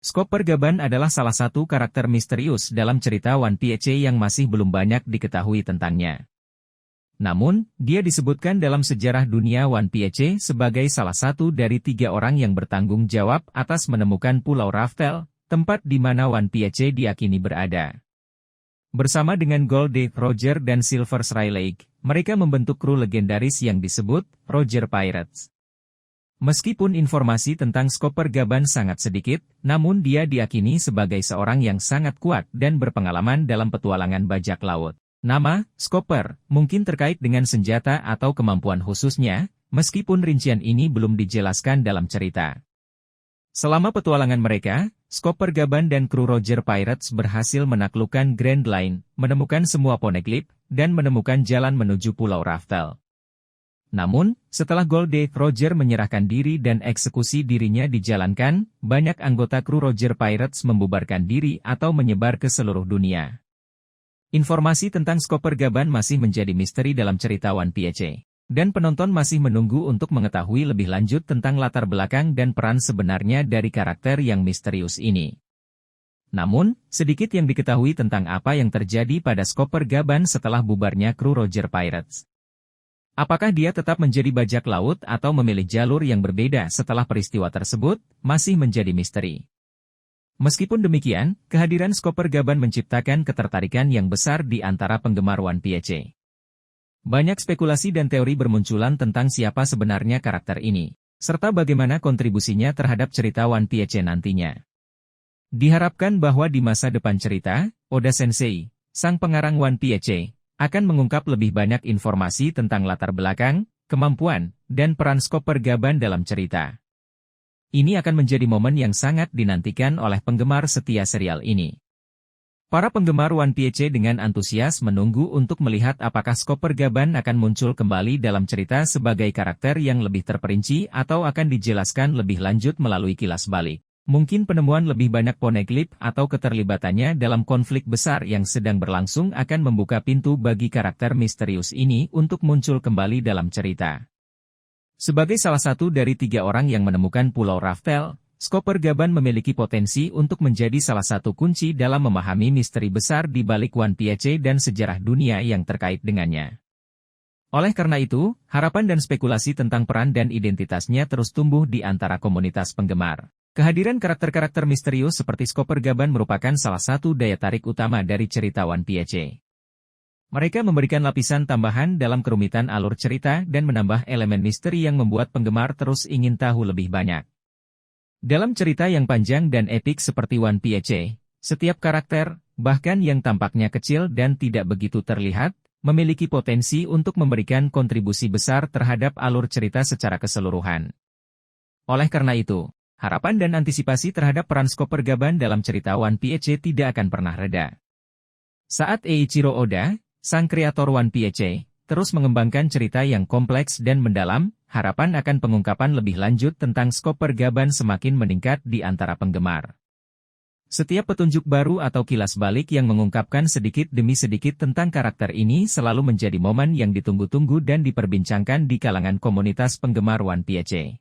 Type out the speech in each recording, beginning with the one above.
Chopper Gaban adalah salah satu karakter misterius dalam cerita One Piece yang masih belum banyak diketahui tentangnya. Namun, dia disebutkan dalam sejarah dunia One Piece sebagai salah satu dari 3 orang yang bertanggung jawab atas menemukan Pulau Raftel, tempat di mana One Piece diyakini berada. Bersama dengan Gold, Roger dan Silver Lake, mereka membentuk kru legendaris yang disebut Roger Pirates. Meskipun informasi tentang Chopper Gaban sangat sedikit, namun dia diyakini sebagai seorang yang sangat kuat dan berpengalaman dalam petualangan bajak laut. Nama, Chopper, mungkin terkait dengan senjata atau kemampuan khususnya, meskipun rincian ini belum dijelaskan dalam cerita. Selama petualangan mereka, Chopper Gaban dan kru Roger Pirates berhasil menaklukkan Grand Line, menemukan semua poneglyph, dan menemukan jalan menuju Pulau Raftel. Namun, setelah Gold, Roger menyerahkan diri dan eksekusi dirinya dijalankan, banyak anggota kru Roger Pirates membubarkan diri atau menyebar ke seluruh dunia. Informasi tentang Chopper Gaban masih menjadi misteri dalam cerita One Piece, dan penonton masih menunggu untuk mengetahui lebih lanjut tentang latar belakang dan peran sebenarnya dari karakter yang misterius ini. Namun, sedikit yang diketahui tentang apa yang terjadi pada Chopper Gaban setelah bubarnya kru Roger Pirates. Apakah dia tetap menjadi bajak laut atau memilih jalur yang berbeda setelah peristiwa tersebut, masih menjadi misteri. Meskipun demikian, kehadiran Chopper Gaban menciptakan ketertarikan yang besar di antara penggemar One Piece. Banyak spekulasi dan teori bermunculan tentang siapa sebenarnya karakter ini, serta bagaimana kontribusinya terhadap cerita One Piece nantinya. Diharapkan bahwa di masa depan cerita, Oda Sensei, sang pengarang One Piece, akan mengungkap lebih banyak informasi tentang latar belakang, kemampuan, dan peran Chopper Gaban dalam cerita. Ini akan menjadi momen yang sangat dinantikan oleh penggemar setia serial ini. Para penggemar One Piece dengan antusias menunggu untuk melihat apakah Chopper Gaban akan muncul kembali dalam cerita sebagai karakter yang lebih terperinci atau akan dijelaskan lebih lanjut melalui kilas balik. Mungkin penemuan lebih banyak poneglyph atau keterlibatannya dalam konflik besar yang sedang berlangsung akan membuka pintu bagi karakter misterius ini untuk muncul kembali dalam cerita. Sebagai salah satu dari 3 orang yang menemukan Pulau Raftel, Chopper Gaban memiliki potensi untuk menjadi salah satu kunci dalam memahami misteri besar di balik One Piece dan sejarah dunia yang terkait dengannya. Oleh karena itu, harapan dan spekulasi tentang peran dan identitasnya terus tumbuh di antara komunitas penggemar. Kehadiran karakter-karakter misterius seperti Chopper Gaban merupakan salah satu daya tarik utama dari cerita One Piece. Mereka memberikan lapisan tambahan dalam kerumitan alur cerita dan menambah elemen misteri yang membuat penggemar terus ingin tahu lebih banyak. Dalam cerita yang panjang dan epik seperti One Piece, setiap karakter, bahkan yang tampaknya kecil dan tidak begitu terlihat, memiliki potensi untuk memberikan kontribusi besar terhadap alur cerita secara keseluruhan. Oleh karena itu, harapan dan antisipasi terhadap peran Chopper Gaban dalam cerita One Piece tidak akan pernah reda. Saat Eiichiro Oda, sang kreator One Piece, terus mengembangkan cerita yang kompleks dan mendalam, harapan akan pengungkapan lebih lanjut tentang Chopper Gaban semakin meningkat di antara penggemar. Setiap petunjuk baru atau kilas balik yang mengungkapkan sedikit demi sedikit tentang karakter ini selalu menjadi momen yang ditunggu-tunggu dan diperbincangkan di kalangan komunitas penggemar One Piece.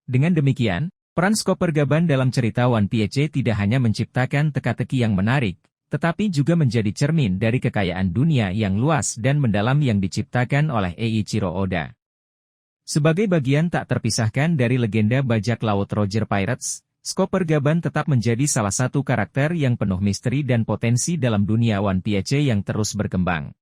Dengan demikian, peran Chopper Gaban dalam cerita One Piece tidak hanya menciptakan teka-teki yang menarik, tetapi juga menjadi cermin dari kekayaan dunia yang luas dan mendalam yang diciptakan oleh Eiichiro Oda. Sebagai bagian tak terpisahkan dari legenda bajak laut Roger Pirates, Chopper Gaban tetap menjadi salah satu karakter yang penuh misteri dan potensi dalam dunia One Piece yang terus berkembang.